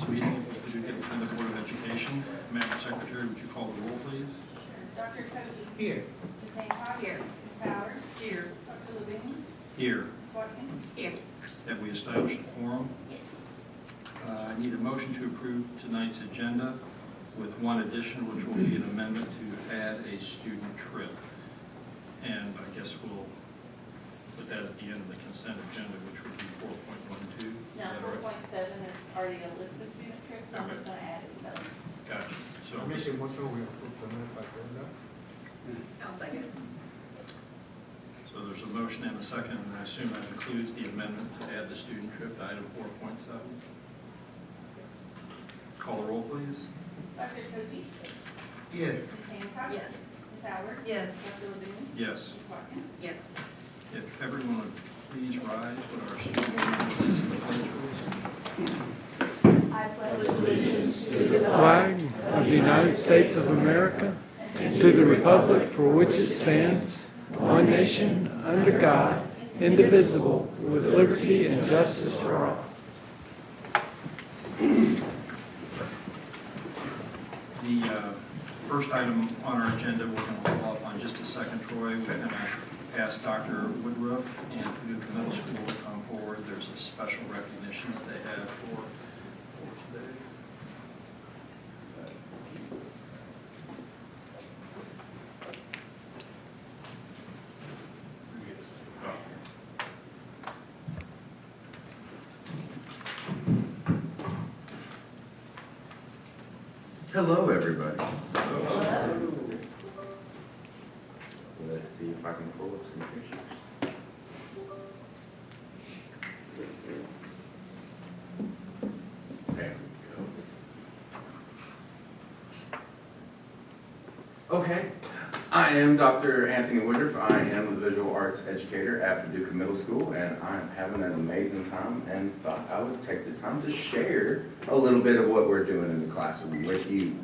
meeting of the Paducah Board of Education. Madam Secretary, would you call the roll, please? Dr. Cody. Here. Ms. Hancock. Here. Ms. Howard. Here. Dr. Levine. Here. Ms. Watkins. Here. Have we established a quorum? Yes. I need a motion to approve tonight's agenda with one addition, which will be an amendment to add a student trip. And I guess we'll put that at the end of the consent agenda, which would be 4.12. Now, 4.7 is already a list of student trips, so I'm just going to add it. So. Gotcha. So, I make a motion we approve tonight's agenda. I'll second. so there's a motion and a second, and I assume that includes the amendment to add the student trip to item 4.7. Call the roll, please. Dr. Cody. Yes. Ms. Hancock. Yes. Ms. Howard. Yes. Dr. Levine. Yes. Ms. Watkins. Yes. If everyone would please rise, would our student board members please in the pledge, please? I pledge allegiance to the flag of the United States of America and to the republic for which it stands, one nation, under God, indivisible, with liberty and justice for all. The first item on our agenda, we're going to hold off on just a second, Troy. We're going to ask Dr. Woodruff and Paducah Middle School to come forward. There's a special recognition that they have for today. Hello, everybody. Hello. Let's see if I can pull up some pictures. There we go. Okay, I am Dr. Anthony Woodruff. I am the visual arts educator at Paducah Middle School, and I'm having an amazing time and thought I would take the time to share a little bit of what we're doing in the classroom with you.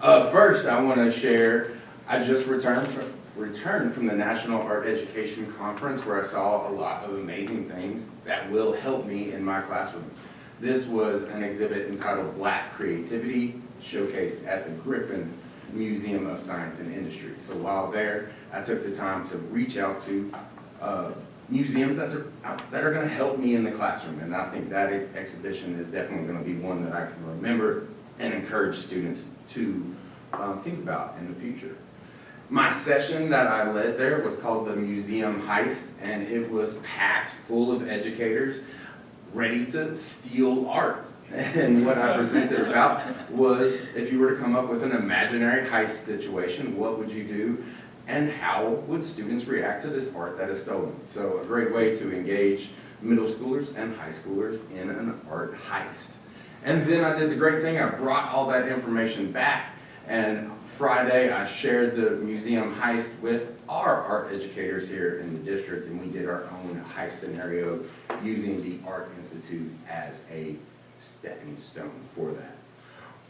First, I want to share, I just returned from the National Art Education Conference, where I saw a lot of amazing things that will help me in my classroom. This was an exhibit entitled Black Creativity, showcased at the Griffin Museum of Science and Industry. So while there, I took the time to reach out to museums that are going to help me in the classroom, and I think that exhibition is definitely going to be one that I can remember and encourage students to think about in the future. My session that I led there was called the Museum Heist, and it was packed full of educators ready to steal art. And what I presented about was, if you were to come up with an imaginary heist situation, what would you do? And how would students react to this art that is stolen? So a great way to engage middle schoolers and high schoolers in an art heist. And then I did the great thing, I brought all that information back, and Friday I shared the museum heist with our art educators here in the district, and we did our own heist scenario using the Art Institute as a stepping stone for that.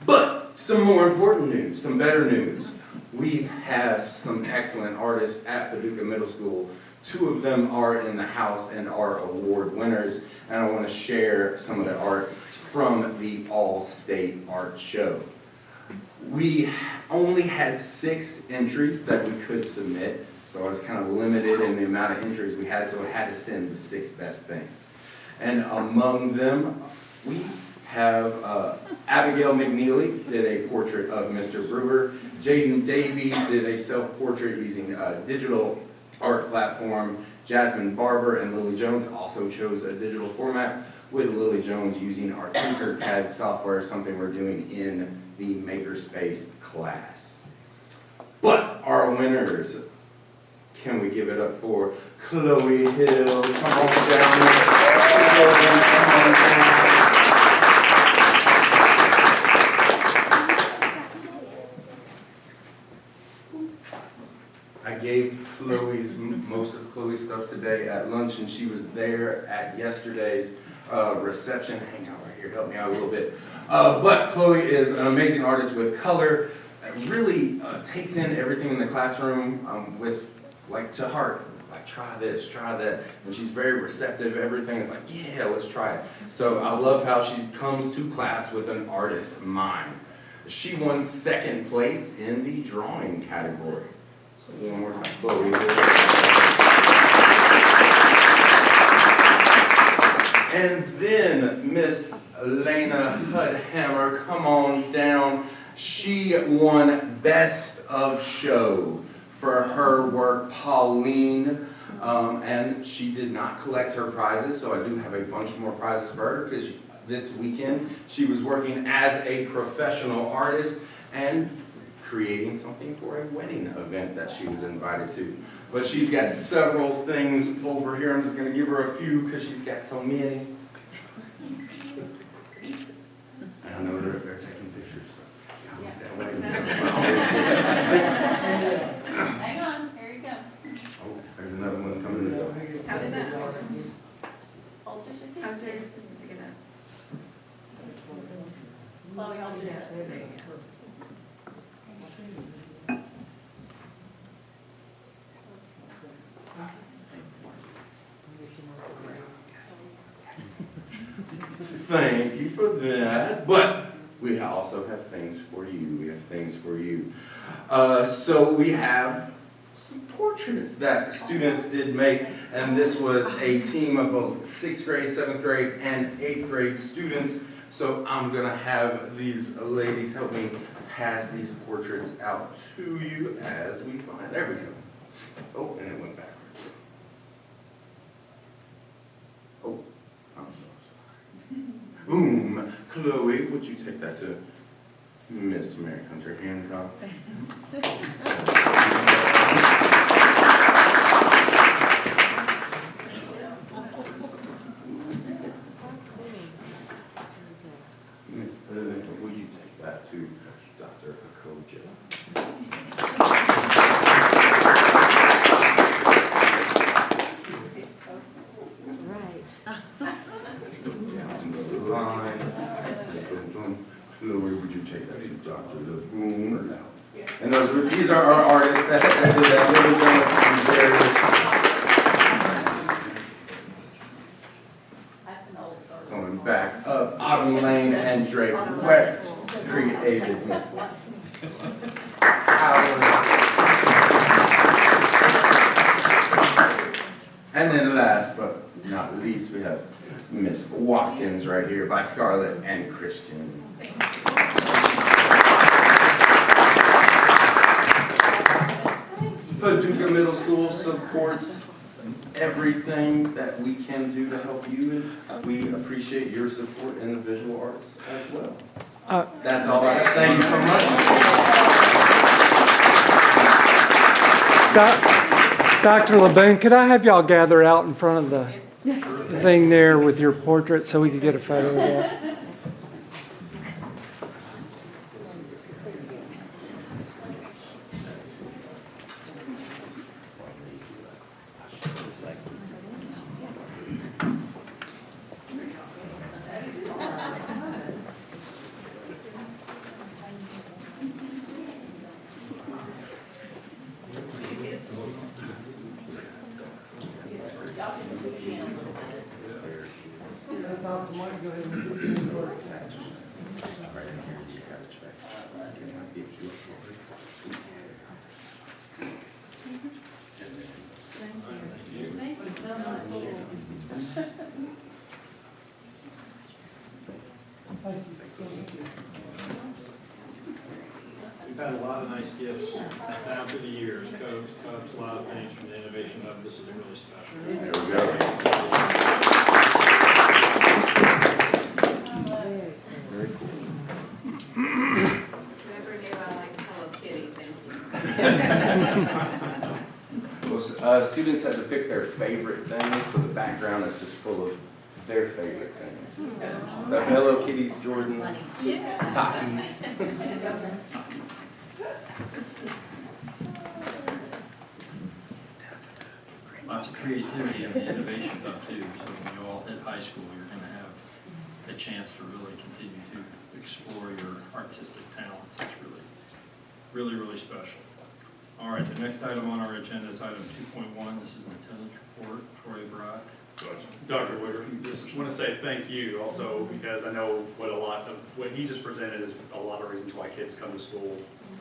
But some more important news, some better news. We have some excellent artists at Paducah Middle School. 2 of them are in the house and are award winners, and I want to share some of the art from the All-State Art Show. We only had 6 entries that we could submit, so I was kind of limited in the amount of entries we had, so I had to send the 6 best things. And among them, we have Abigail McNeely did a portrait of Mr. Brewer. Jaden Davey did a self-portrait using a digital art platform. Jasmine Barber and Lily Jones also chose a digital format, with Lily Jones using our Tinkercad software, something we're doing in the Makerspace class. But our winners, can we give it up for Chloe Hill? Come on down. I gave most of Chloe's stuff today at lunch, and she was there at yesterday's reception. Hang out right here, help me out a little bit. But Chloe is an amazing artist with color, really takes in everything in the classroom with, like, to heart, like try this, try that. And she's very receptive. Everything is like, yeah, let's try it. So I love how she comes to class with an artist mind. She won second place in the drawing category. So one more time, Chloe. And then Miss Elena Hudhammer, come on down. She won Best of Show for her work, Pauline. And she did not collect her prizes, so I do have a bunch more prizes for her because this weekend she was working as a professional artist and creating something for a wedding event that she was invited to. But she's got several things over here. I'm just going to give her a few because she's got so many. And I know they're taking pictures. So Yeah. that way. Hang on, here you go. Oh, there's another one coming this way. How did that? Hold just your How teeth. did it? Pick it up. Chloe, hold your teeth. There you go. Thank you for that. But we also have things for you. We have things for you. So we have some portraits that students did make, and this was a team of both 6th grade, 7th grade, and 8th grade students. So I'm gonna have these ladies help me pass these portraits out to you as we find. There we go. Oh, and it went backwards. Oh, I'm so sorry. Boom. Chloe, would you take that to Miss Mary Hunter Hancock? Miss Elena, will you take that to Dr. Akoja? Fine. Chloe, would you take that to Dr. LeBoon? And these are our artists that did that little That's an old photo. going back up Autumn Lane and Drake Wet created Miss Howard. And then last but not least, we have Miss Watkins right here by Scarlett and Christian. Paducah Middle School supports everything that we can do to help you, and we appreciate your support in the visual arts as well. That's all I have. Thank you so much. Dr. LeBoon, could I have y'all gather out in front of the thing there with your portrait so we could get a photo of that? That's awesome. Mike, go ahead and do this. We've had a lot of nice gifts down through the years, coats, cups, a lot of things from the Innovation Hub. This is really special. There we go. Very cool. Whoever knew I like Hello Kitty, thank you. Well, students had to pick their favorite things, so the background is just full of their favorite things. So Hello Kitties, Jordans, Takis. Lots of creativity in the Innovation Hub too. So when you all hit high school, you're going to have a chance to really continue to explore your artistic talents. It's really, really, really special. All right, the next item on our agenda is item 2.1. This is an attendance report. Troy Brott. Dr. Woodruff, just want to say thank you also, because I know what he just presented is a lot of reasons why kids come to school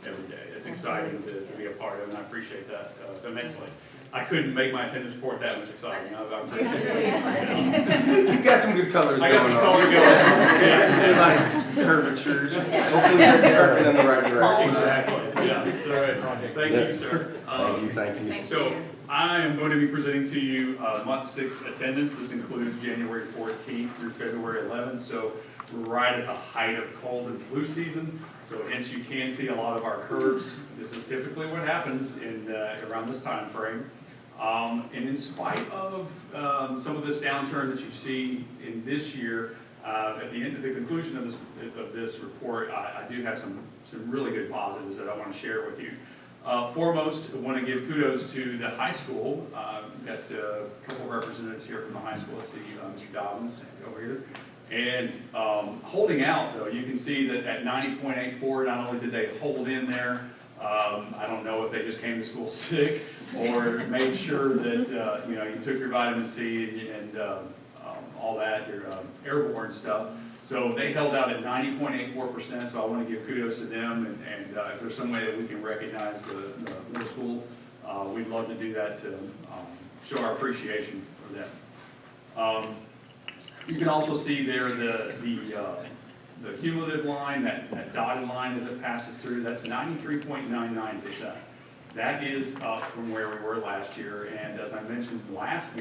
every day. It's exciting to be a part of, and I appreciate that immensely. I couldn't make my attendance report that much exciting. I appreciate it. You've got some good colors I going got on. some color going on. Yeah. Some nice curvatures. Hopefully they're curving in the right direction. Exactly, yeah. All right. Thank you, sir. Thank you. So I am going to be presenting to you month 6 attendance. This includes January 14th through February 11th. So we're right at the height of cold and flu season. So hence you can see a lot of our curves. This is typically what happens in around this time frame. And in spite of some of this downturn that you see in this year, at the end of the conclusion of this report, I do have some really good positives that I want to share with you. Foremost, I want to give kudos to the high school. Got a couple of representatives here from the high school. Let's see, Mr. Dobbins over here. And holding out, though, you can see that at 90.84, not only did they hold in there, I don't know if they just came to school sick or made sure that you took your vitamin C and all that, your airborne stuff. So they held out at 90.84%, so I want to give kudos to them, and if there's some way that we can recognize the middle school, we'd love to do that to show our appreciation for them. You can also see there the cumulative line, that dotted line as it passes through, that's 93.99%. That is up from where we were last year, and as I mentioned last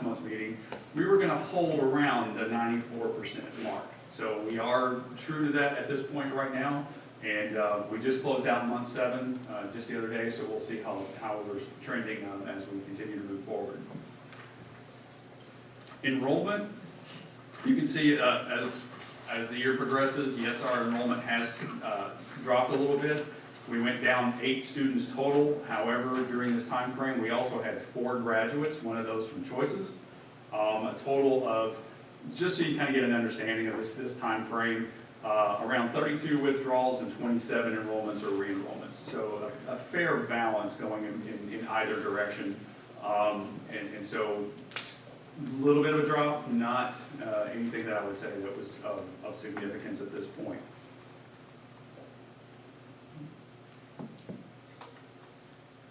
month's meeting, we were going to hold around the 94% mark. So we are true to that at this point right now, and we just closed out month 7 just the other day, so we'll see how we're trending as we continue to move forward. Enrollment, you can see as the year progresses, yes, our enrollment has dropped a little bit. We went down 8 students total. However, during this time frame, we also had 4 graduates, one of those from choices. A total of, just so you kind of get an understanding of this time frame, around 32 withdrawals and 27 enrollments or re-enrollments. So a fair balance going in either direction. And so a little bit of a drop, not anything that I would say that was of significance at this point.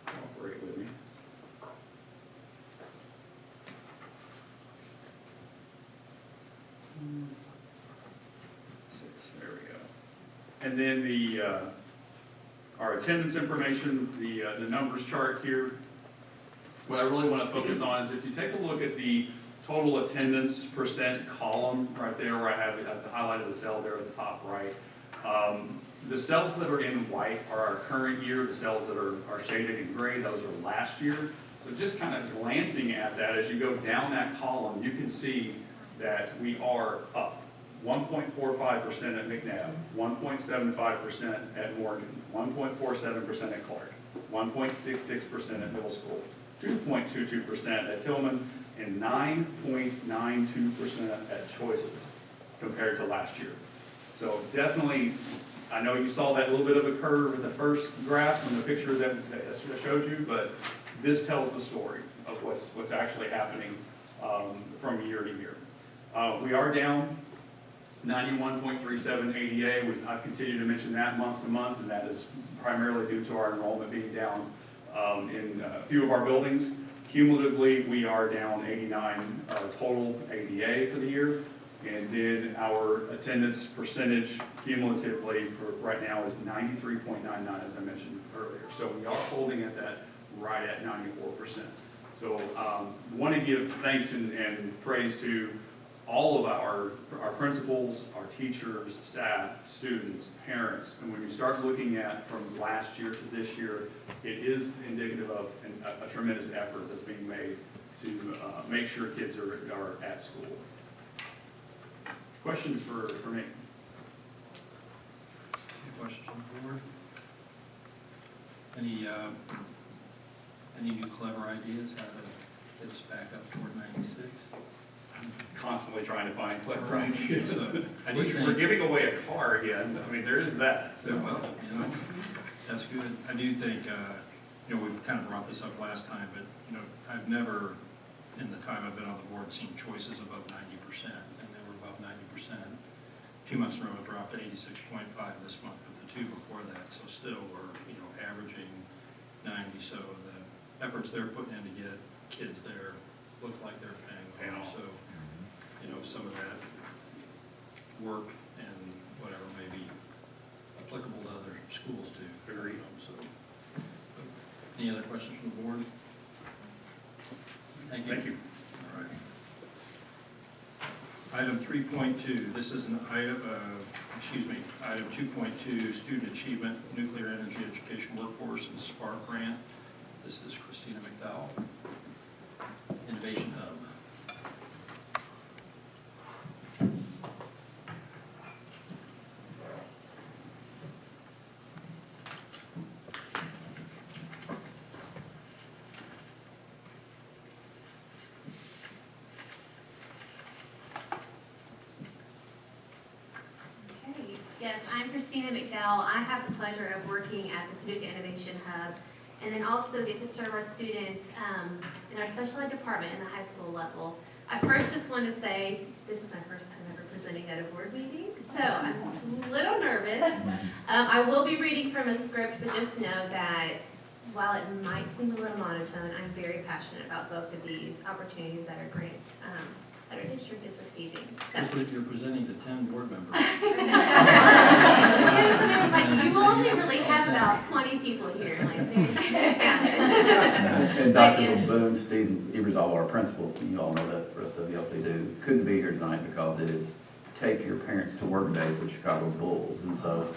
Cooperate with me. There we go. And then our attendance information, the numbers chart here. What I really want to focus on is if you take a look at the total attendance percent column right there, where I have highlighted the cell there at the top right. The cells that are in white are our current year. The cells that are shaded in gray, those are last year. So just kind of glancing at that, as you go down that column, you can see that we are up 1.45% at McNabb, 1.75% at Morgan, 1.47% at Clark, 1.66% at middle school, 2.22% at Tillman, and 9.92% at Choices compared to last year. So definitely, I know you saw that little bit of a curve in the first graph from the picture that I showed you, but this tells the story of what's actually happening from year to year. We are down 91.37 ADA. I've continued to mention that month to month, and that is primarily due to our enrollment being down in a few of our buildings. Cumulatively, we are down 89 total ADA for the year, and then our attendance percentage cumulatively for right now is 93.99, as I mentioned earlier. So we are holding at that right at 94%. So want to give thanks and praise to all of our principals, our teachers, staff, students, parents. And when you start looking at from last year to this year, it is indicative of a tremendous effort that's being made to make sure kids are at school. Questions for me? Any questions on the board? Any new clever ideas how to get us back up toward 96? Constantly trying to find clever ideas. I do We're think, giving away a car again. I mean, there is that. So. well, that's good. I do think you know, we kind of brought this up last time, but, you know, I've never, in the time I've been on the board, seen choices above 90%, and they were above 90%. 2 months in a row, it dropped to 86.5 this month, but the two before that, so still we're, you know, averaging 90, so the efforts they're putting in to get kids there look like they're paying off. So, you know, some of that work and whatever may be applicable to other schools too. Agreed. So, any other questions from the board? Thank you. Thank you. All right. Item 3.2, this is an item, item 2.2, Student Achievement, Nuclear Energy Education Workforce and Spark Grant. This is Christina McDowell, Innovation Hub. Okay. Yes, I'm Christina McDowell. I have the pleasure of working at the Paducah Innovation Hub, and then also get to serve our students in our special ed department in the high school level. I first just want to say, this is my first time ever presenting at a board meeting, so I'm a little nervous. I will be reading from a script, but just know that while it might seem a little monotone, I'm very passionate about both of these opportunities that our district is receiving. So. You're presenting to 10 board members. You only really have about 20 people here. And Dr. Boone, Steve Eversall, our principal, you all know that, the rest of you, if they do, couldn't be here tonight because it is Take Your Parents to Work Day for Chicago Bulls. And so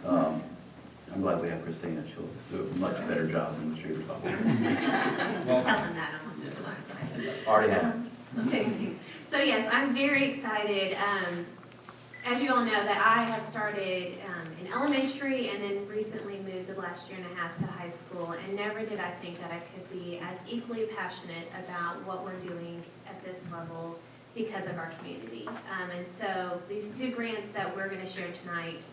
I'm glad we have Christina. She'll do a much better job than Mr. Eversall. Just tell them that. I'm Already have. Okay. So yes, I'm very excited. As you all know, that I have started in elementary and then recently moved the last year and a half to high school, and never did I think that I could be as equally passionate about what we're doing at this level because of our community. And so these two grants that we're going to share tonight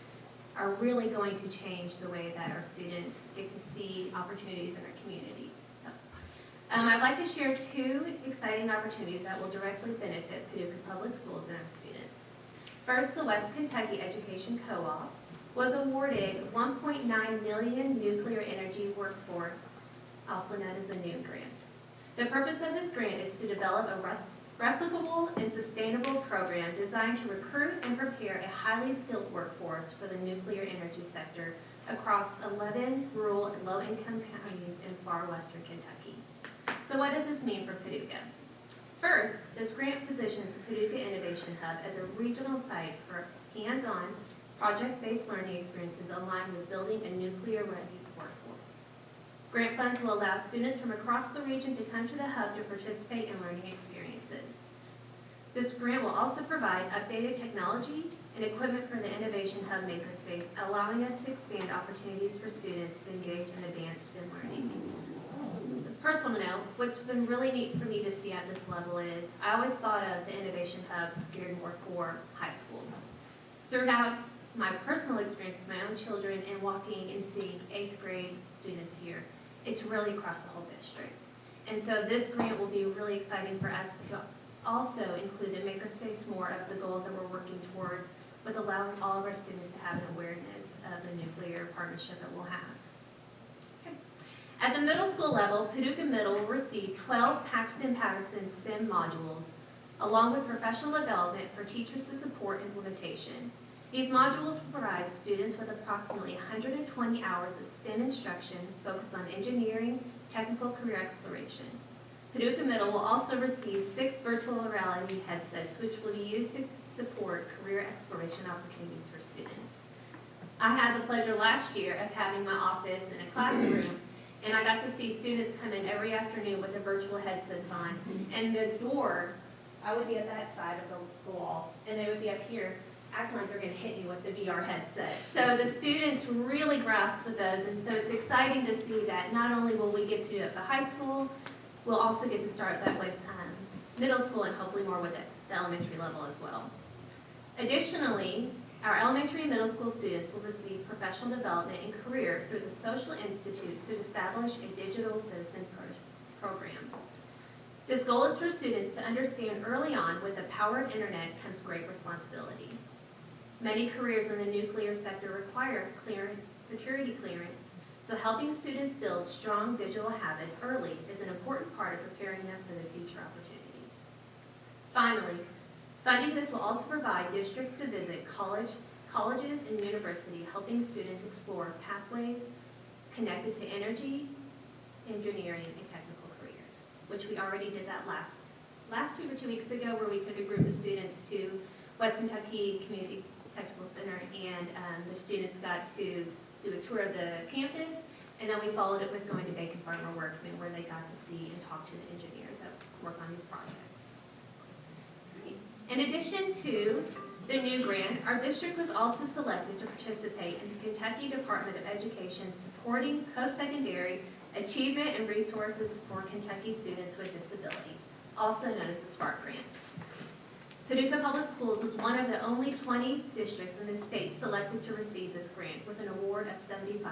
are really going to change the way that our students get to see opportunities in our community. So, I'd like to share two exciting opportunities that will directly benefit Paducah Public Schools and our students. First, the West Kentucky Education Co-op was awarded $1.9 million nuclear energy workforce, also known as the NEW grant. The purpose of this grant is to develop a replicable and sustainable program designed to recruit and prepare a highly skilled workforce for the nuclear energy sector across 11 rural and low-income counties in far western Kentucky. So what does this mean for Paducah? First, this grant positions the Paducah Innovation Hub as a regional site for hands-on, project-based learning experiences aligned with building a nuclear-ready workforce. Grant funds will allow students from across the region to come to the hub to participate in learning experiences. This grant will also provide updated technology and equipment for the Innovation Hub Makerspace, allowing us to expand opportunities for students to engage in advanced STEM learning. Personal note, what's been really neat for me to see at this level is I always thought of the Innovation Hub geared more for high school. Throughout my personal experience with my own children and walking and seeing 8th grade students here, it's really across the whole district. And so this grant will be really exciting for us to also include in Makerspace more of the goals that we're working towards, with allowing all of our students to have an awareness of the nuclear partnership that we'll have. At the middle school level, Paducah Middle will receive 12 Paxton Patterson STEM modules, along with professional development for teachers to support implementation. These modules will provide students with approximately 120 hours of STEM instruction focused on engineering, technical career exploration. Paducah Middle will also receive 6 virtual reality headsets, which will be used to support career exploration opportunities for students. I had the pleasure last year of having my office in a classroom, and I got to see students come in every afternoon with their virtual headsets on. And the door, I would be at that side of the wall, and they would be up here acting like they're going to hit me with the VR headset. So the students really grasped with those, and so it's exciting to see that not only will we get to do it at the high school, we'll also get to start that with middle school and hopefully more with the elementary level as well. Additionally, Our elementary and middle school students will receive professional development and career through the Social Institute to establish a digital citizen program. This goal is for students to understand early on with the power of internet comes great responsibility. Many careers in the nuclear sector require security clearance, so helping students build strong digital habits early is an important part of preparing them for the future opportunities. Finally, funding this will also provide districts to visit colleges and universities, helping students explore pathways connected to energy, engineering, and technical careers, which we already did that last week or 2 weeks ago, where we took a group of students to West Kentucky Community Technical Center, and the students got to do a tour of the campus, and then we followed it with going to Bacon Farmer Workman, where they got to see and talk to the engineers that work on these projects. In addition to the new grant, our district was also selected to participate in the Kentucky Department of Education supporting post-secondary achievement and resources for Kentucky students with disability, also known as the SPARK grant. Paducah Public Schools was one of the only 20 districts in the state selected to receive this grant with an award of $75,000.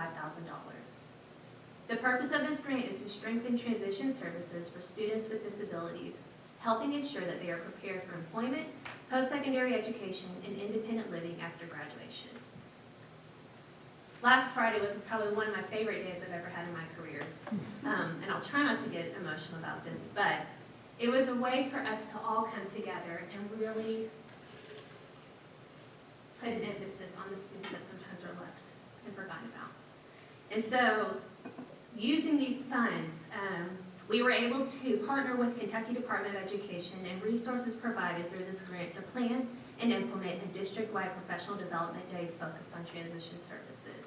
The purpose of this grant is to strengthen transition services for students with disabilities, helping ensure that they are prepared for employment, post-secondary education, and independent living after graduation. Last Friday was probably one of my favorite days I've ever had in my career, and I'll try not to get emotional about this, but it was a way for us to all come together and really put an emphasis on the students that sometimes are left and forgotten about. And so, using these funds, we were able to partner with Kentucky Department of Education and resources provided through this grant to plan and implement a district-wide professional development day focused on transition services.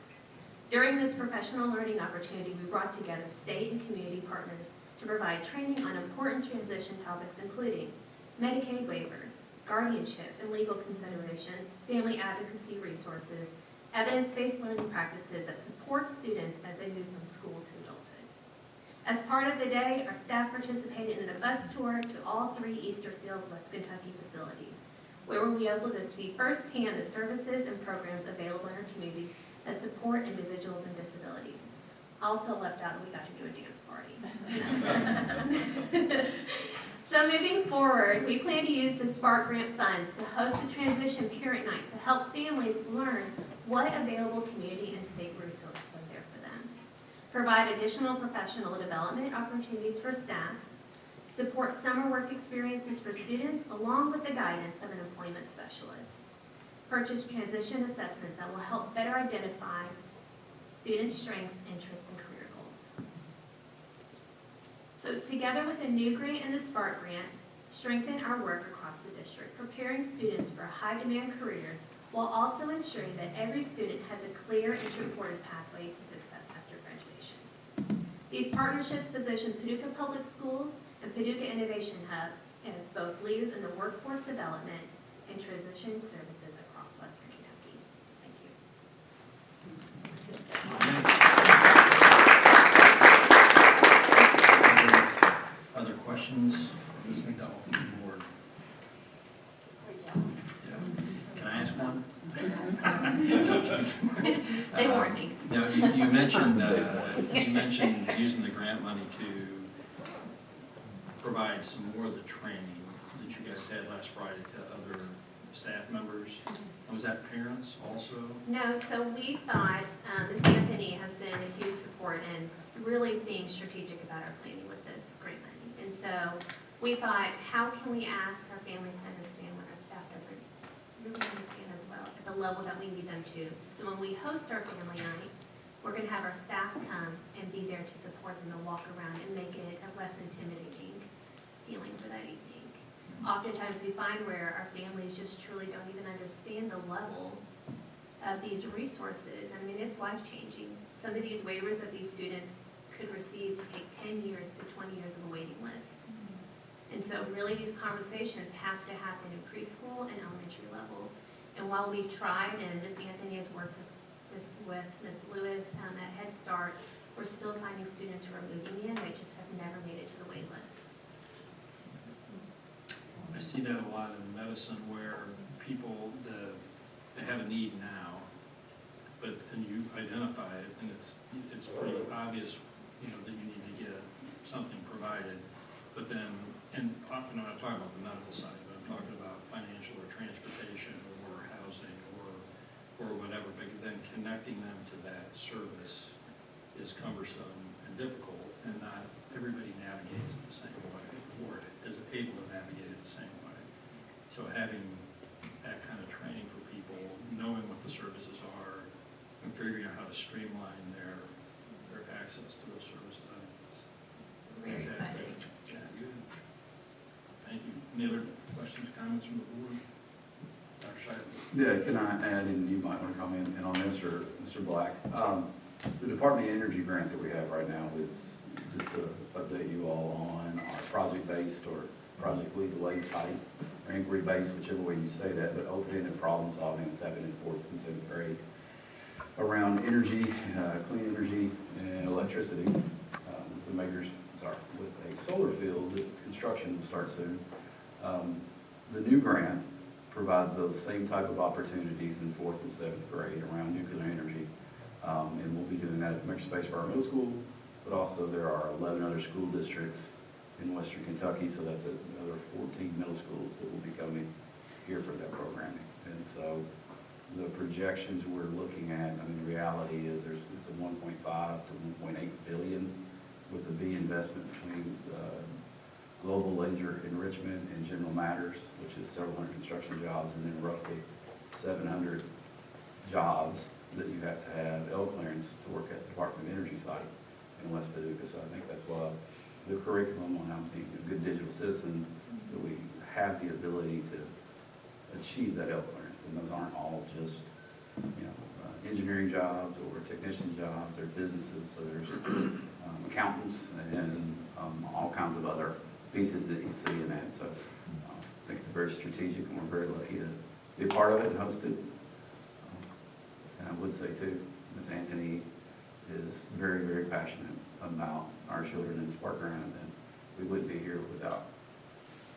During this professional learning opportunity, we brought together state and community partners to provide training on important transition topics, including Medicaid waivers, guardianship and legal considerations, family advocacy resources, evidence-based learning practices that support students as they move from school to adulthood. As part of the day, our staff participated in a bus tour to all 3 Easter Seals West Kentucky facilities, where we were able to see firsthand the services and programs available in our community that support individuals with disabilities. Also left out that we got to do a dance party. So moving forward, we plan to use the Spark Grant funds to host a transition parent night to help families learn what available community and state resources are there for them, provide additional professional development opportunities for staff, support summer work experiences for students along with the guidance of an employment specialist, purchase transition assessments that will help better identify students' strengths, interests, and career goals. So together with the new grant and the Spark grant, strengthen our work across the district, preparing students for high-demand careers while also ensuring that every student has a clear and supportive pathway to success after graduation. These partnerships position Paducah Public Schools and Paducah Innovation Hub as both leaders in the workforce development and transition services across Western Kentucky. Thank you. Other questions? Ms. McDowell from the board. Yeah. Can I ask one? They warned me. Now, you mentioned using the grant money to provide some more of the training that you guys had last Friday to other staff members. Was that parents also? No, so we thought, Ms. Anthony has been a huge support in really being strategic about our planning with this grant money. And so we thought, how can we ask our families to understand what our staff doesn't really understand as well at the level that we need them to. So when we host our family night, we're going to have our staff come and be there to support them and walk around and make it a less intimidating feeling for that evening. Oftentimes we find where our families just truly don't even understand the level of these resources. I mean, it's life-changing. Some of these waivers that these students could receive take 10 years to 20 years of a waiting list. And so really these conversations have to happen in preschool and elementary level. And while we tried, and Ms. Anthony has worked with Ms. Lewis at Head Start, we're still finding students who are moving in, they just have never made it to the wait list. I see that a lot in medicine where people, they have an need now, and you identify it, and it's pretty obvious, you know, that you need to get something provided, but then, and I'm not talking about the medical side, but I'm talking about financial or transportation or housing or whatever, but then connecting them to that service is cumbersome and difficult, and not everybody navigates it the same way, or is able to navigate it the same way. So having that kind of training for people, knowing what the services are, and figuring out how to streamline their access to those services, I think it's Very fantastic. exciting. Yeah, good. Thank you. Any other questions, comments from the board? Dr. Scheidler? Yeah, can I add, and you might want to comment in on this, or Mr. Black? The Department of Energy grant that we have right now is, just to update you all on our project-based or project legal aid type, or inquiry-based, whichever way you say that, but open-ended problem solving that's happening in 4th and 7th grade around energy, clean energy and electricity. The makers, with a solar field, construction will start soon. The new grant provides those same type of opportunities in 4th and 7th grade around nuclear energy. And we'll be doing that at the makerspace for our middle school, but also there are 11 other school districts in western Kentucky, so that's another 14 middle schools that will be coming here for that programming. And so the projections we're looking at, I mean, the reality is it's a 1.5 to 1.8 billion with the B investment between global laser enrichment and General Matters, which is several hundred construction jobs, and then roughly 700 jobs that you have to have L clearance to work at the Department of Energy site in West Paducah. So I think that's why the curriculum on how to be a good digital citizen, that we have the ability to achieve that L clearance. And those aren't all just, engineering jobs or technician jobs. They're businesses, so there's accountants and all kinds of other pieces that you see in that. So I think it's very strategic, and we're very lucky to be a part of it and host it. And I would say too, Ms. Anthony is very, very passionate about our children in Spark Grant, and we wouldn't be here without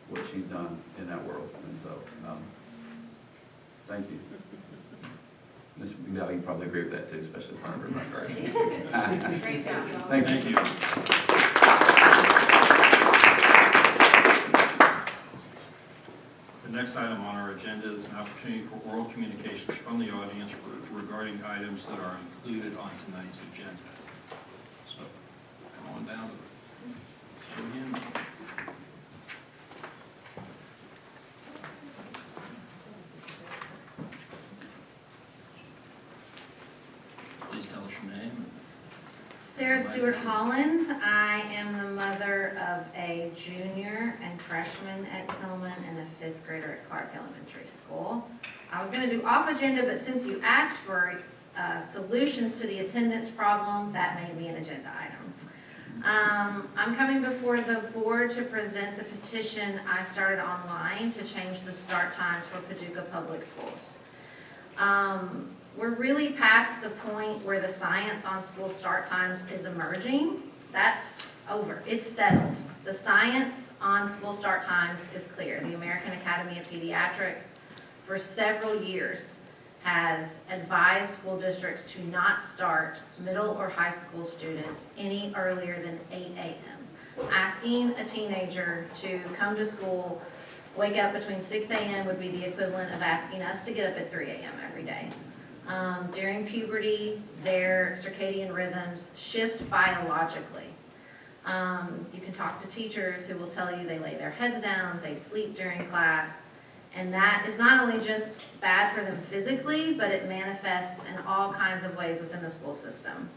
what she's done in that world. And so, thank you. Ms. McDowell, you probably agree with that too, especially part of her. Great job, y'all. Thank you. Thank you. The next item on our agenda is an opportunity for oral communications from the audience regarding items that are included on tonight's agenda. So, come on down to the podium. Please tell us your name. Sarah Stewart Holland. I am the mother of a junior and freshman at Tillman and a 5th grader at Clark Elementary School. I was going to do off agenda, but since you asked for solutions to the attendance problem, that made me an agenda item. I'm coming before the board to present the petition I started online to change the start times for Paducah Public Schools. We're really past the point where the science on school start times is emerging. That's over. It's settled. The science on school start times is clear. The American Academy of Pediatrics for several years has advised school districts to not start middle or high school students any earlier than 8 a.m. Asking a teenager to come to school, wake up between 6 a.m. would be the equivalent of asking us to get up at 3 a.m. every day. During puberty, their circadian rhythms shift biologically. You can talk to teachers who will tell you they lay their heads down, they sleep during class, and that is not only just bad for them physically, but it manifests in all kinds of ways within the school system.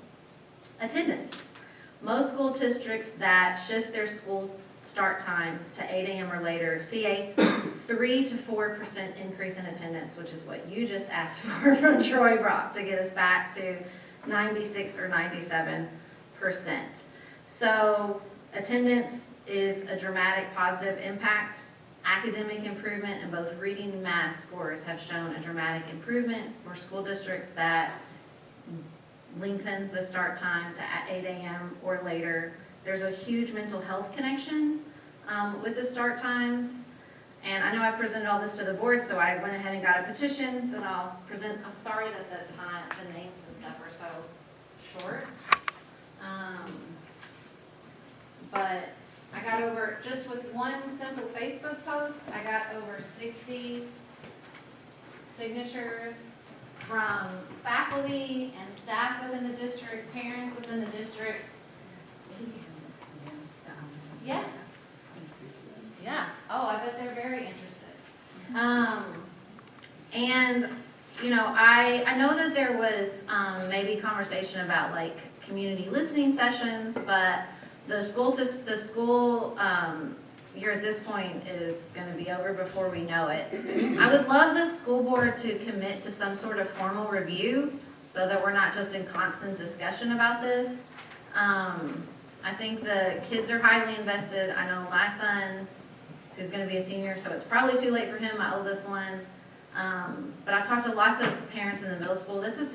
Attendance. Most school districts that shift their school start times to 8 a.m. or later see a 3 to 4% increase in attendance, which is what you just asked for from Troy Brock to get us back to 96 or 97%. So attendance is a dramatic positive impact. Academic improvement in both reading and math scores have shown a dramatic improvement for school districts that lengthen the start time to 8 a.m. or later. There's a huge mental health connection with the start times, And I know I presented all this to the board, so I went ahead and got a petition that I'll present. I'm sorry that the names and stuff are so short. But I got over, just with one simple Facebook post, I got over 60 signatures from faculty and staff within the district, parents within the district. Yeah. Yeah, oh, I bet they're very interested. And, you know, I know that there was, maybe conversation about like community listening sessions, but the school year at this point is gonna be over before we know it. I would love the school board to commit to some sort of formal review so that we're not just in constant discussion about this. I think the kids are highly invested. I know my son, who's gonna be a senior, so it's probably too late for him, my oldest one. But I've talked to lots of parents in the middle school. That's an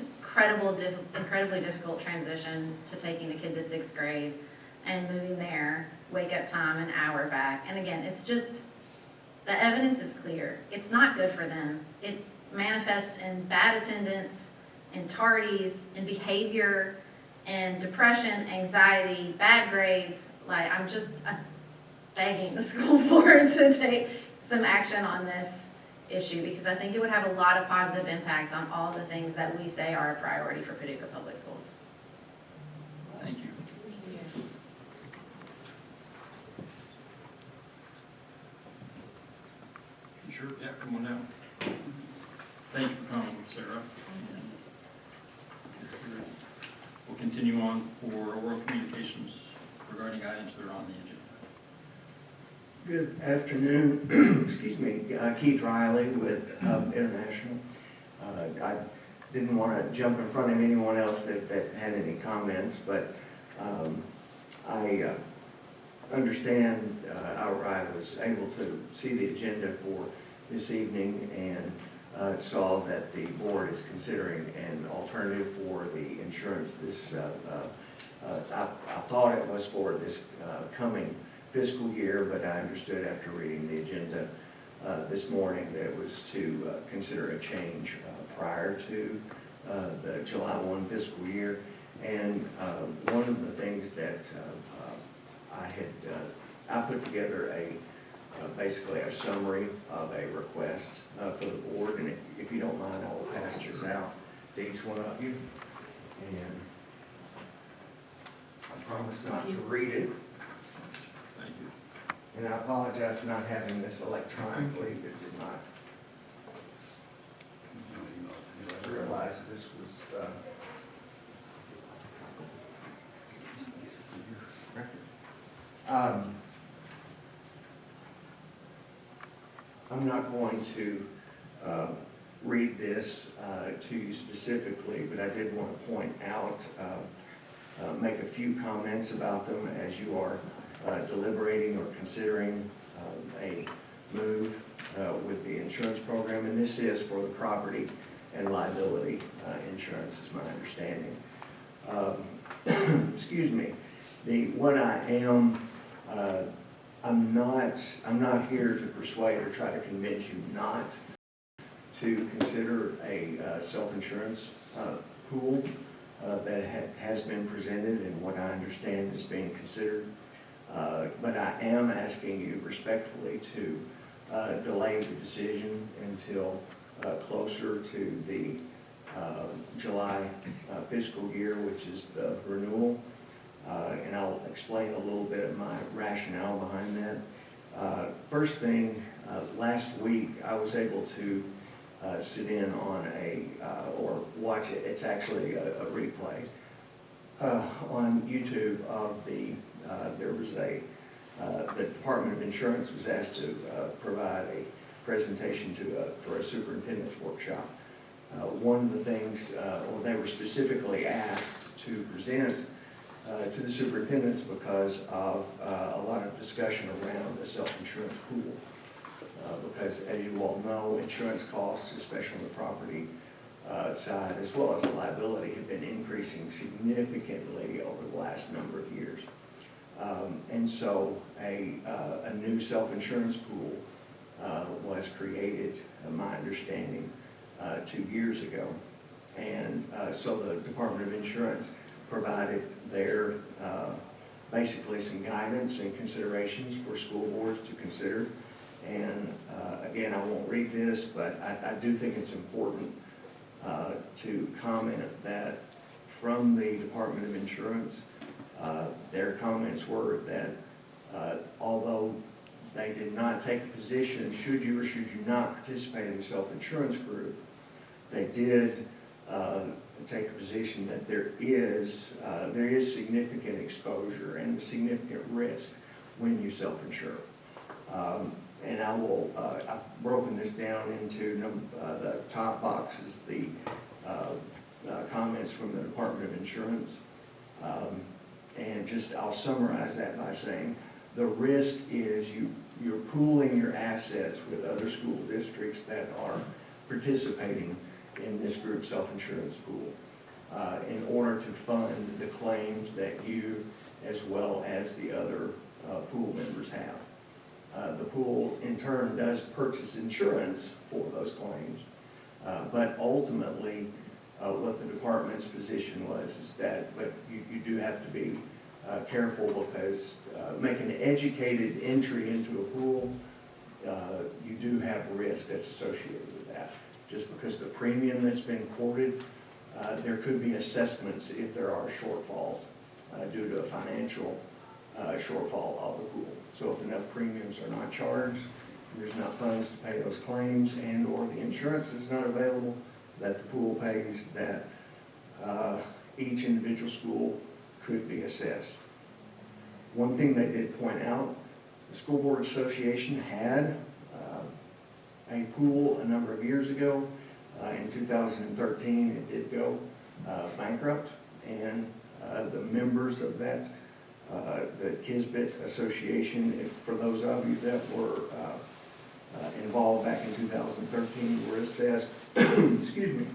incredibly difficult transition to taking a kid to 6th grade and moving their wake-up time an hour back. And again, it's just, the evidence is clear. It's not good for them. It manifests in bad attendance, in tardies, in behavior, in depression, anxiety, bad grades. Like, I'm begging the school board to take some action on this issue, because I think it would have a lot of positive impact on all the things that we say are a priority for Paducah Public Schools. Thank you. Sure, yeah, come on down. Thank you for coming, Sarah. We'll continue on for oral communications regarding items that are on the agenda. Good afternoon. Excuse me. Keith Riley with International. I didn't want to jump in front of anyone else that had any comments, but I understand I was able to see the agenda for this evening and saw that the board is considering an alternative for the insurance. I thought it was for this coming fiscal year, but I understood after reading the agenda this morning that it was to consider a change prior to the July 1 fiscal year. And one of the things that I put together basically a summary of a request for the board, and if you don't mind, I will pass this out to each one of you. And I promise not to read it. Thank you. And I apologize for not having this electronically. It did not. I realized this was I'm not going to read this to you specifically, but I did want to point out, make a few comments about them as you are deliberating or considering a move with the insurance program. And this is for the property and liability insurance, is my understanding. Excuse me. What I am, I'm not here to persuade or try to convince you not to consider a self-insurance pool that has been presented and what I understand is being considered. But I am asking you respectfully to delay the decision until closer to the July fiscal year, which is the renewal. And I'll explain a little bit of my rationale behind that. First thing, last week I was able to sit in on or watch it. It's actually a replay on YouTube of there was the Department of Insurance was asked to provide a presentation for a superintendent's workshop. One of the things, or they were specifically asked to present to the superintendents because of a lot of discussion around the self-insurance pool. Because as you all know, insurance costs, especially on the property side, as well as the liability, have been increasing significantly over the last number of years. And so a new self-insurance pool was created, my understanding, 2 years ago. And so the Department of Insurance provided their, basically some guidance and considerations for school boards to consider. And again, I won't read this, but I do think it's important to comment that from the Department of Insurance, their comments were that although they did not take a position, should you or should you not participate in the self-insurance group, they did take a position that there is significant exposure and significant risk when you self-insure. And I've broken this down into the top boxes, the comments from the Department of Insurance. And just, I'll summarize that by saying, the risk is you're pooling your assets with other school districts that are participating in this group self-insurance pool in order to fund the claims that you, as well as the other pool members have. The pool, in turn, does purchase insurance for those claims, but ultimately, what the department's position was is that, but you do have to be careful, because making an educated entry into a pool, you do have risk that's associated with that. Just because the premium that's been quoted, there could be assessments if there are shortfalls due to a financial shortfall of the pool. So if enough premiums are not charged, there's not funds to pay those claims, and or the insurance is not available that the pool pays, that each individual school could be assessed. One thing they did point out, the School Board Association had a pool a number of years ago. In 2013, it did go bankrupt, and the members of that, the Kisbet Association, for those of you that were involved back in 2013, were assessed, excuse me,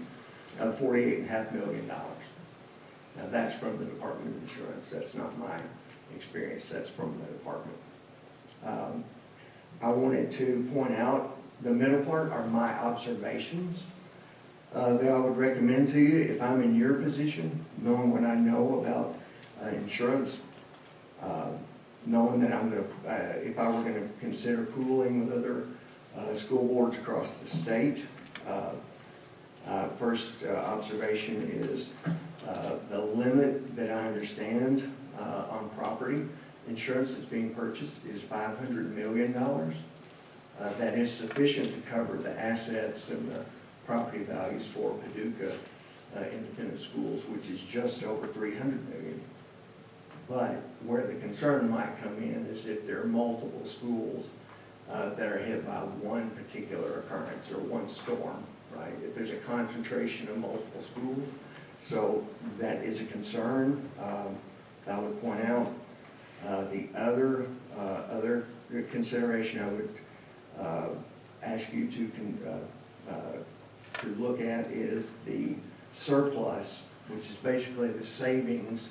$48.5 million. Now that's from the Department of Insurance. That's not my experience. That's from the department. I wanted to point out the middle part are my observations that I would recommend to you if I'm in your position, knowing what I know about insurance, knowing that I'm going to, if I were going to consider pooling with other school boards across the state. First observation is the limit that I understand on property insurance that's being purchased is $500 million. That is sufficient to cover the assets and the property values for Paducah Independent Schools, which is just over $300 million. But where the concern might come in is if there are multiple schools that are hit by one particular occurrence or one storm, right? If there's a concentration of multiple schools, so that is a concern. I would point out the other consideration I would ask you to look at is the surplus, which is basically the savings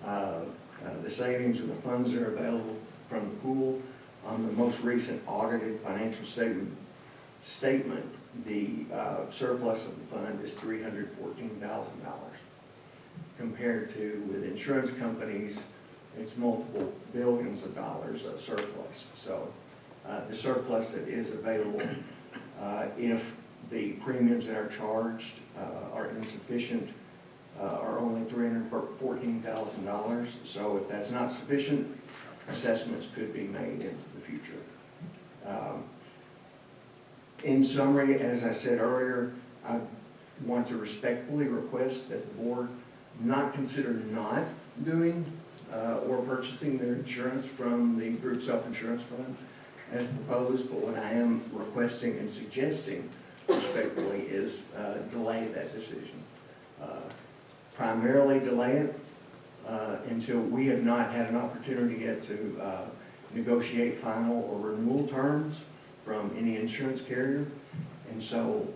or the funds that are available from the pool. On the most recent audited financial statement, the surplus of the fund is $314,000, compared to with insurance companies, it's multiple billions of dollars of surplus. So the surplus that is available, if the premiums that are charged are insufficient, are only $314,000. So if that's not sufficient, assessments could be made into the future. In summary, as I said earlier, I want to respectfully request that the board not consider not doing or purchasing their insurance from the group self-insurance fund as proposed, but what I am requesting and suggesting respectfully is delay that decision. Primarily delay it until we have not had an opportunity yet to negotiate final or renewal terms from any insurance carrier. And so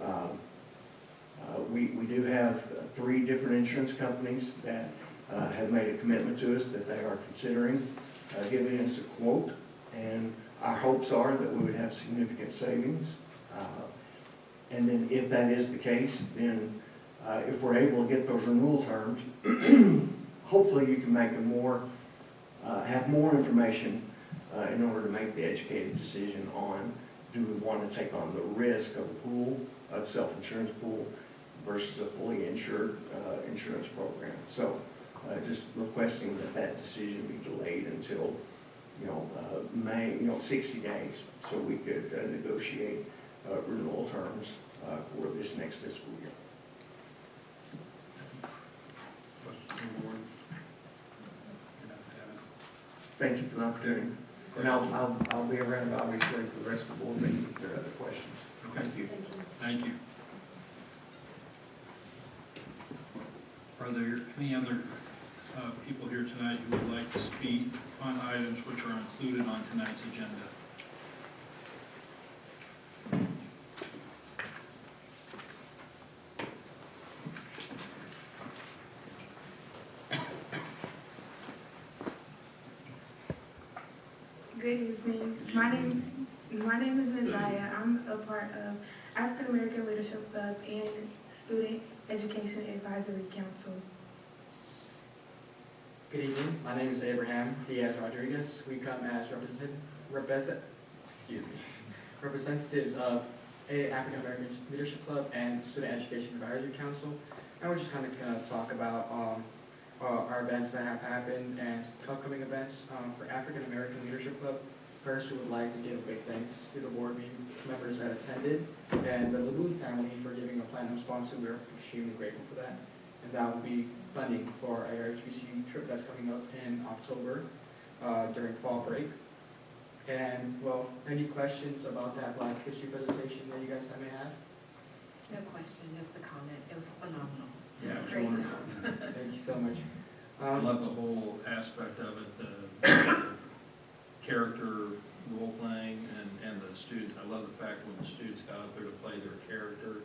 we do have 3 different insurance companies that have made a commitment to us that they are considering giving us a quote. And Our hopes are that we would have significant savings. And then if that is the case, then if we're able to get those renewal terms, hopefully you can make have more information in order to make the educated decision on, do we want to take on the risk of a pool, a self-insurance pool, versus a fully insured insurance program. So just requesting that decision be delayed until, May, 60 days, so we could negotiate renewal terms for this next fiscal year. Questions from the board? Thank you for the opportunity. And I'll be around, obviously, for the rest of the board meeting if there are other questions. Thank you. Thank you. Are there any other people here tonight who would like to speak on items which are included on tonight's agenda? Good evening. My name is Nazaya. I'm a part of African American Leadership Club and Student Education Advisory Council. Good evening. My name is Abraham Diaz Rodriguez. We come as representatives of African American Leadership Club and Student Education Advisory Council, and we're just kind of going to talk about our events that have happened and upcoming events for African American Leadership Club. First, we would like to give a big thanks to the board members that attended and the Laboon family for giving a platinum sponsor. We're extremely grateful for that. And that will be funding for our HBCU trip that's coming up in October during fall break. And, well, any questions about that Black History presentation that you guys may have? No question, just a comment. It was phenomenal. Yeah, it was Great wonderful. job. Thank you so much. I love the whole aspect of it, the character role-playing and the students. I love the fact when the students got up there to play their character,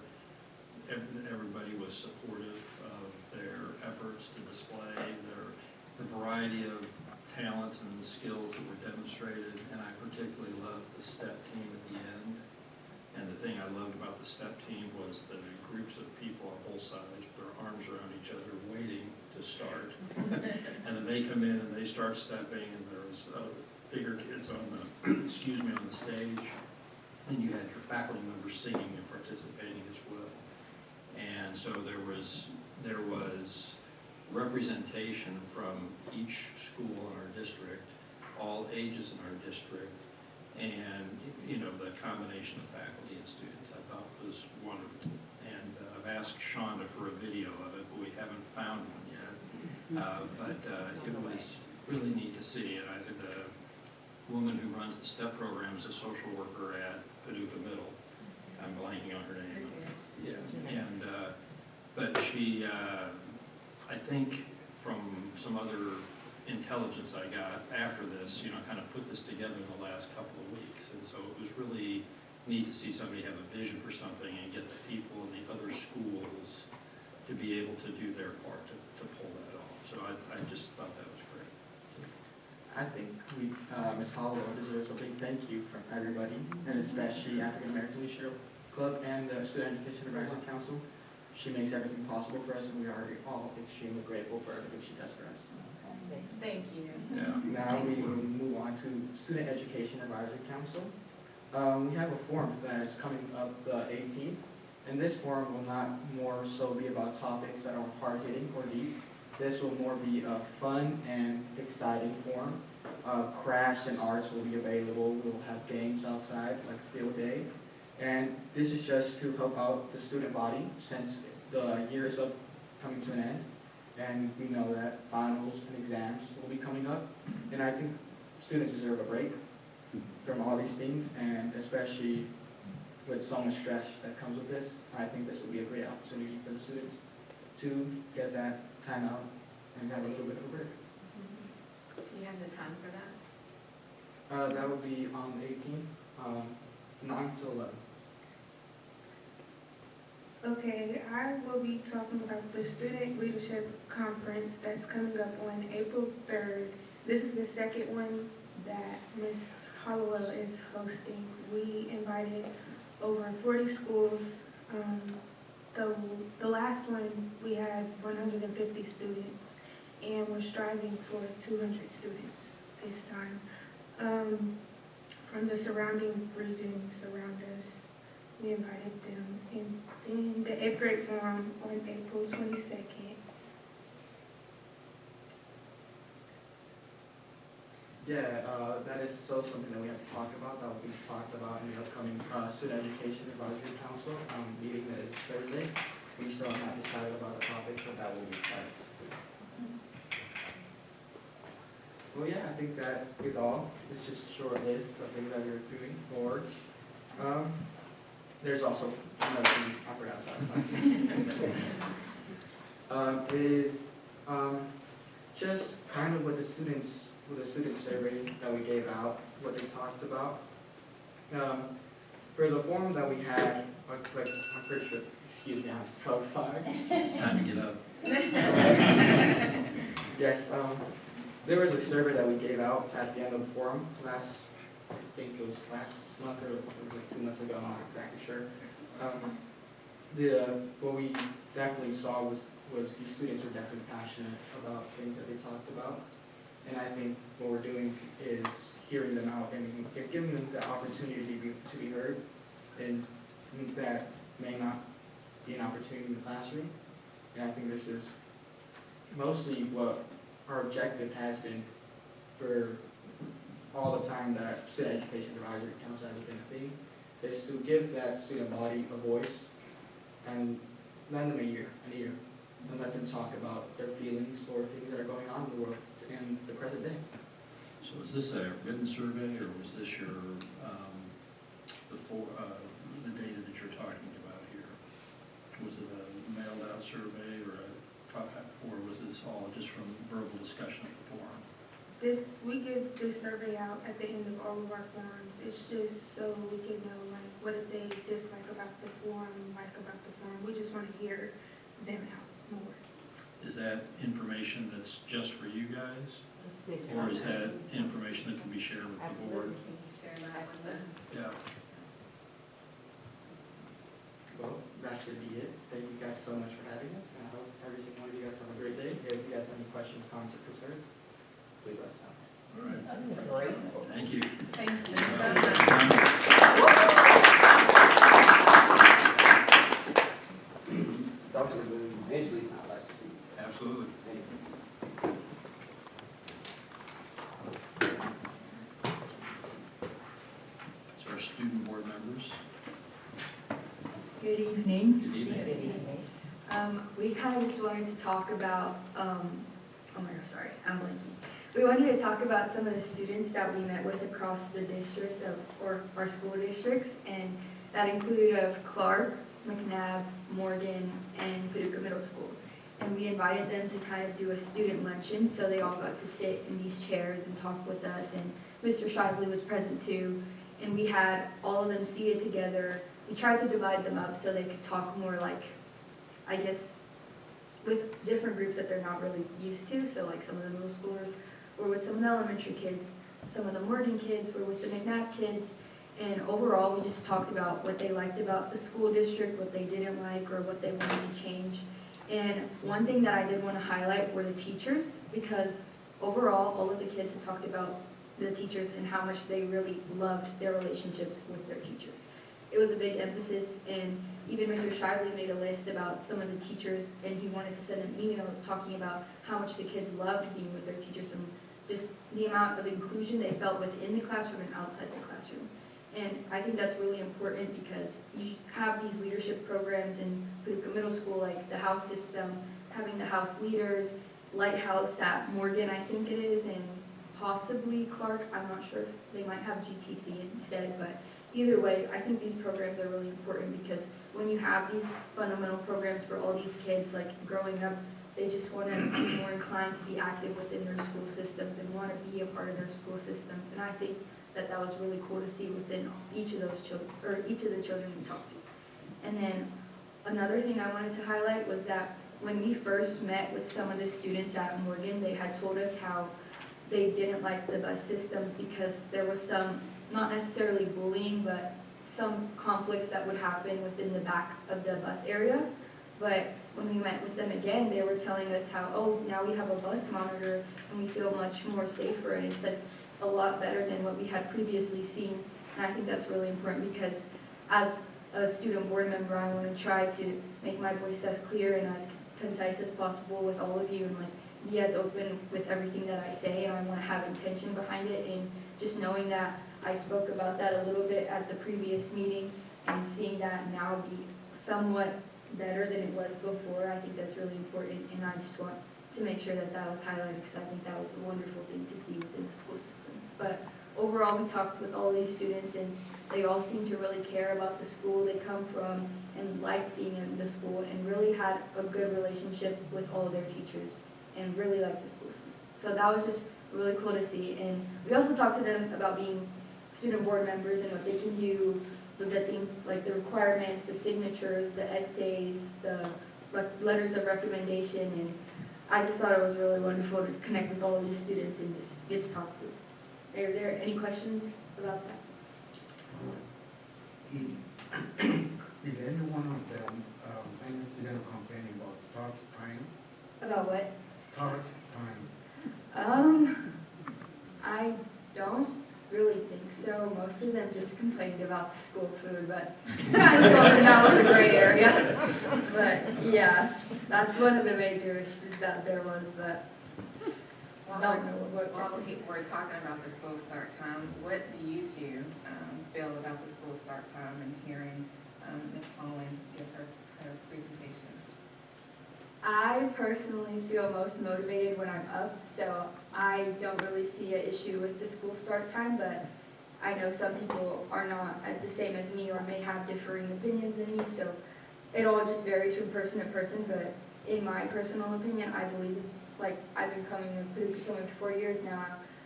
everybody was supportive of their efforts to display the variety of talents and skills that were demonstrated, and I particularly loved the step team at the end. And the thing I loved about the step team was the groups of people on both sides with their arms around each other waiting to start. And then they come in and they start stepping, and there's bigger kids on the, on the stage. And you had your faculty members singing and participating as well. And so there was representation from each school in our district, all ages in our district, and, the combination of faculty and students I thought was wonderful. And I've asked Shonda for a video of it, but we haven't found one yet. But it was really neat to see. And the woman who runs the STEP program is a social worker at Paducah Middle. I'm blanking on her name. Yeah. And, but she, I think from some other intelligence I got after this, kind of put this together in the last couple of weeks. And so it was really neat to see somebody have a vision for something and get the people in the other schools to be able to do their part to pull that off. So I just thought that was great. I think Ms. Holloway deserves a big thank you from everybody, and especially African American Leadership Club and the Student Education Advisory Council. She makes everything possible for us, and we are all extremely grateful for everything she does for us. Thank you. Yeah. Now we will move on to Student Education Advisory Council. We have a forum that is coming up the 18th, and this forum will not more so be about topics that are hard-hitting or deep. This will more be a fun and exciting forum. Crafts and arts will be available. We'll have games outside, like field day. And this is just to help out the student body since the year is coming to an end. And we know that finals and exams will be coming up. And I think students deserve a break from all these things, and especially with so much stress that comes with this, I think this will be a great opportunity for the students to get that time out and have a little bit of a break. Do you have the time for that? That would be on the 18th, 9 to 11. Okay, I will be talking about the Student Leadership Conference that's coming up on April 3rd. This is the second one that Ms. Hollowell is hosting. We invited over 40 schools. The last one, we had 150 students, and we're striving for 200 students this time. From the surrounding regions around us, we invited them, and then the 8th grade forum on April 22nd. Yeah, that is so something that we have to talk about. That will be talked about in the upcoming Student Education Advisory Council meeting that is Thursday. We still have not decided about the topic, but that will be decided too. Well, yeah, I think that is all. It's just a short list of things that we're doing forward. There's also another thing I forgot about. Is just kind of what the student survey that we gave out, what they talked about. For the forum that we had, like I'm pretty sure, excuse me, I'm so sorry. It's time to get up. Yes, there was a survey that we gave out at the end of the forum I think it was last month or it was like 2 months ago, I'm not exactly sure. What we definitely saw was the students are definitely passionate about things that they talked about. And I think what we're doing is hearing them out and giving them the opportunity to be heard. And that may not be an opportunity in the classroom. And I think this is mostly what our objective has been for all the time that Student Education Advisory Council has been a thing, is to give that student body a voice and lend them an ear, and let them talk about their feelings or things that are going on in the world in the present day. So is this a written survey, or was this your, the data that you're talking about here? Was it a mailed out survey, or was this all just from verbal discussion at the forum? We give this survey out at the end of all of our forums. It's just so we can know, like, what did they dislike about the forum, like about the forum. We just want to hear them out more. Is that information that's just for you guys? Or is that information that can be shared with the board? Yeah. Well, that should be it. Thank you guys so much for having us, and I hope every single one of you guys have a great day. If you guys have any questions, comments, or concerns, please let us know. All right. Thank you. Thank you. Dr. Boone, Ansley, I'd like to speak. Absolutely. Thank you. So our student board members. Good evening. Good evening. We kind of just wanted to talk about, oh my God, sorry, I'm blanking. We wanted to talk about some of the students that we met with across the district or our school districts, and that included of Clark, McNabb, Morgan, and Paducah Middle School. And we invited them to kind of do a student luncheon, so they all got to sit in these chairs and talk with us, and Mr. Shively was present too, and we had all of them seated together. We tried to divide them up so they could talk more like, I guess, with different groups that they're not really used to, so like some of the middle schoolers were with some of the elementary kids, some of the Morgan kids were with the McNabb kids, and overall we just talked about what they liked about the school district, what they didn't like, or what they wanted to change. And one thing that I did want to highlight were the teachers, because overall all of the kids had talked about the teachers and how much they really loved their relationships with their teachers. It was a big emphasis, and even Mr. Shively made a list about some of the teachers, and he wanted to send an email talking about how much the kids loved being with their teachers and just the amount of inclusion they felt within the classroom and outside the classroom. And I think that's really important because you have these leadership programs in Paducah Middle School, like the house system, having the house leaders, Lighthouse at Morgan, I think it is, and possibly Clark. I'm not sure if they might have GTC instead, but either way, I think these programs are really important because when you have these fundamental programs for all these kids, like growing up, they just want to be more inclined to be active within their school systems and want to be a part of their school systems. And I think that that was really cool to see within each of those children, or each of the children we talked to. And then another thing I wanted to highlight was that when we first met with some of the students at Morgan, they had told us how they didn't like the bus systems because there was some not necessarily bullying, but some conflicts that would happen within the back of the bus area. But when we met with them again, they were telling us how, oh, now we have a bus monitor and we feel much more safer, and it's like a lot better than what we had previously seen. And I think that's really important because as a student board member, I want to try to make my voice as clear and as concise as possible with all of you, and like be as open with everything that I say, and I want to have intention behind it. And just knowing that I spoke about that a little bit at the previous meeting and seeing that now be somewhat better than it was before, I think that's really important, and I just want to make sure that that was highlighted because I think that was a wonderful thing to see within the school system. But overall, we talked with all these students and they all seem to really care about the school they come from and liked being in the school and really had a good relationship with all of their teachers and really liked the school system. So that was just really cool to see. And we also talked to them about being student board members and what they can do with the things like the requirements, the signatures, the essays, the letters of recommendation. And I just thought it was really wonderful to connect with all of these students and just get to talk to them. Are there any questions about that? Did any one of them, any student complain about start time? About what? Start time. I don't really think so. Most of them just complained about the school food, but kind of told them that was a gray area. But yes, that's one of the major issues that there was, but I don't know what. While people were talking about the school start time, what do you two feel about the school start time and hearing Ms. Holland give her presentation? I personally feel most motivated when I'm up, so I don't really see an issue with the school start time, but I know some people are not the same as me or may have differing opinions than me, so it all just varies from person to person, but in my personal opinion, I believe it's like I've been coming to Paducah for 4 years now.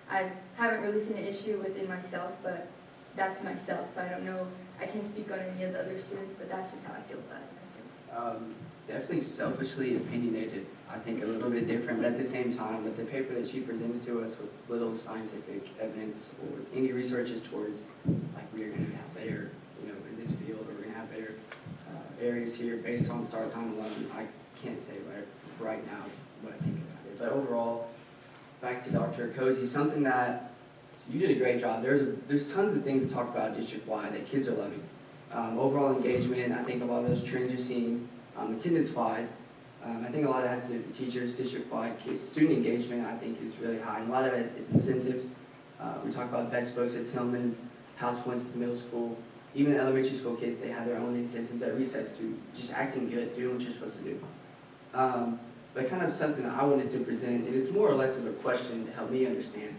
I haven't really seen an issue within myself, but that's myself, so I don't know. I can't speak on any of the other students, but that's just how I feel about it. Definitely selfishly opinionated. I think a little bit different, but at the same time, with the paper that she presented to us with little scientific evidence or any researches towards, like, we're going to have better, in this field, or we're going to have better areas here based on start time alone. I can't say right now what I think about it. But overall, back to Dr. Cozy, something that you did a great job. There's tons of things to talk about district-wide that kids are loving. Overall engagement, I think a lot of those trends you're seeing, attendance-wise, I think a lot of that has to do with the teachers, district-wide. Student engagement, I think, is really high. And a lot of it is incentives. We talk about best books at Tillman, house points at the middle school. Even the elementary school kids, they have their own incentives at recess to just acting good, doing what you're supposed to do. But kind of something that I wanted to present, and it's more or less of a question to help me understand.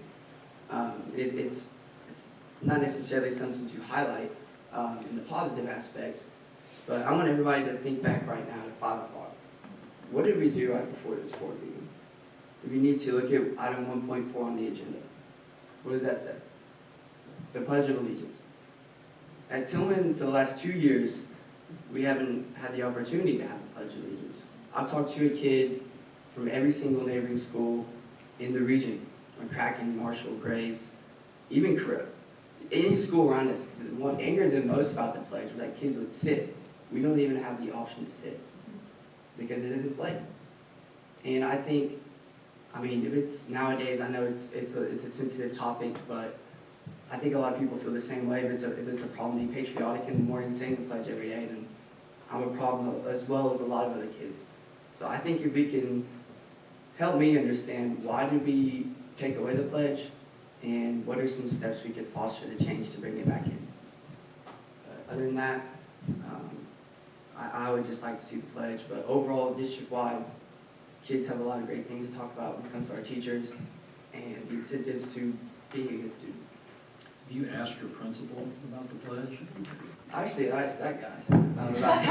It's not necessarily something to highlight in the positive aspect, but I want everybody to think back right now to 5 o'clock. What did we do right before this board meeting? We need to look at item 1.4 on the agenda. What does that say? The Pledge of Allegiance. At Tillman, for the last 2 years, we haven't had the opportunity to have the Pledge of Allegiance. I've talked to a kid from every single neighboring school in the region, McCracken, Marshall, Graves, even Carib. Any school around us, what angered them most about the pledge was that kids would sit. We don't even have the option to sit because it isn't played. And I think, if it's nowadays, I know it's a sensitive topic, but I think a lot of people feel the same way. If it's a problem to be patriotic in the morning, saying the pledge every day, then I'm a problem as well as a lot of other kids. So I think if we can help me understand why did we take away the pledge, and what are some steps we could foster the change to bring it back in. Other than that, I would just like to see the pledge, but overall, district-wide, kids have a lot of great things to talk about when it comes to our teachers and the incentives to being a good student. Have you asked your principal about the pledge? Actually, I asked that guy about the pledge.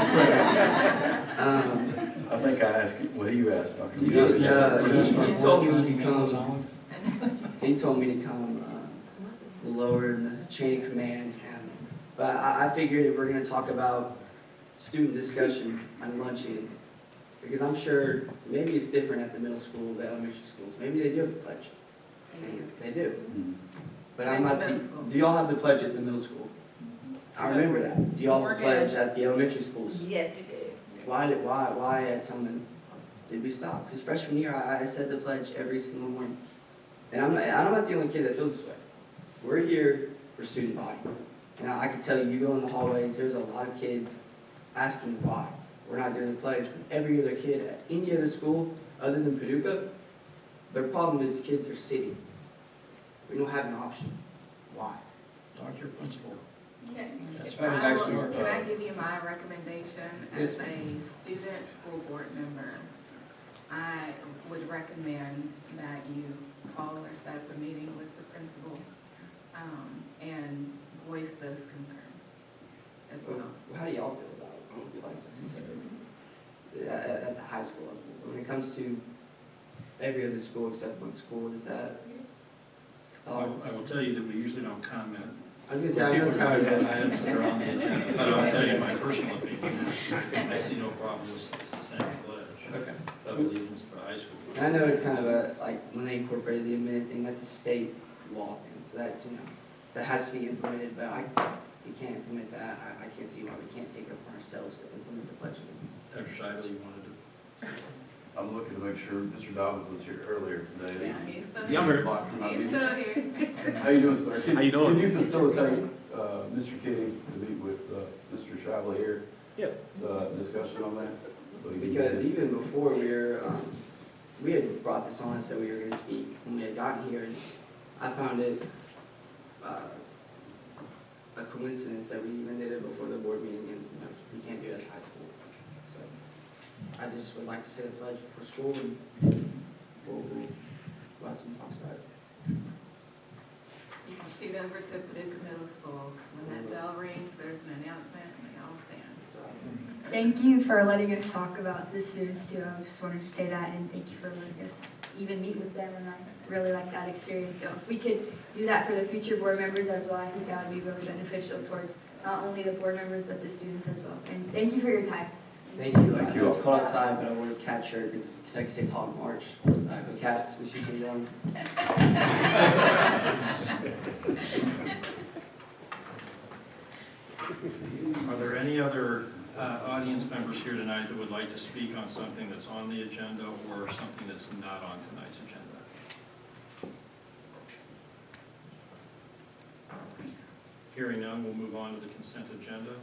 I think I asked, what do you ask, Dr.? He told me to come. He told me to come lower in the chain of command. But I figured if we're going to talk about student discussion on luncheon, because I'm sure maybe it's different at the middle school, the elementary schools. Maybe they do have a pledge. They do. But I'm not, Middle school. do y'all have the pledge at the middle school? I remember that. Do y'all have the pledge at the elementary schools? Yes, we did. Why at Tillman did we stop? Because freshman year, I said the pledge every single morning. And I'm not the only kid that feels this way. We're here for student body. And I can tell you, you go in the hallways, there's a lot of kids asking why we're not doing the pledge. But every other kid at any other school other than Paducah, their problem is kids are sitting. We don't have an option. Why? Talk to your principal. That's Can right. Actually, I give you my recommendation Yes, as a student school board member? I would recommend that you call or set up a meeting with the principal, and voice those concerns as well. How do y'all feel about pledge at the high school level? When it comes to every other school except one school, is that? I will tell you that we usually don't comment. I was gonna say, I know it's People kind comment of, on items that are on the agenda, but I'll tell you my personal opinion is I see no problem with saying pledge okay. of allegiance to the high school. And I know it's kind of a, like, when they incorporated the admitted thing, that's a state law thing, so that's, that has to be implemented, but we can't implement that. I can't see why we can't take it upon ourselves to implement the pledge. Dr. Shively, you wanted to? I'm looking to make sure Mr. Dobbins was here earlier today. Yeah, he's still Younger. here. He's still here. How you doing, sir? How you doing? Can you facilitate, Mr. Kitty to meet with, Mr. Shively here? Yeah. Discussion on that? Because even before we had brought this on, so we were gonna speak when we had gotten here, and I found it, a coincidence that we even did it before the board meeting, and we can't do it at high school. So I just would like to say the pledge for school, and we'll have some talks about it. You can shoot over to Paducah Middle School. When that bell rings, there's an announcement, and they all stand. Thank you for letting us talk about the students too. I just wanted to say that, and thank you for letting us even meet with them, and I really like that experience. So if we could do that for the future board members as well, I think that would be really beneficial towards not only the board members, but the students as well. And thank you for your time. Thank you. I know it's cold outside, but I wore a cat shirt because Kentucky State's Hog March. Go Cats, we shoot some guns. Are there any other audience members here tonight that would like to speak on something that's on the agenda or something that's not on tonight's agenda? Hearing none, we'll move on to the consent agenda.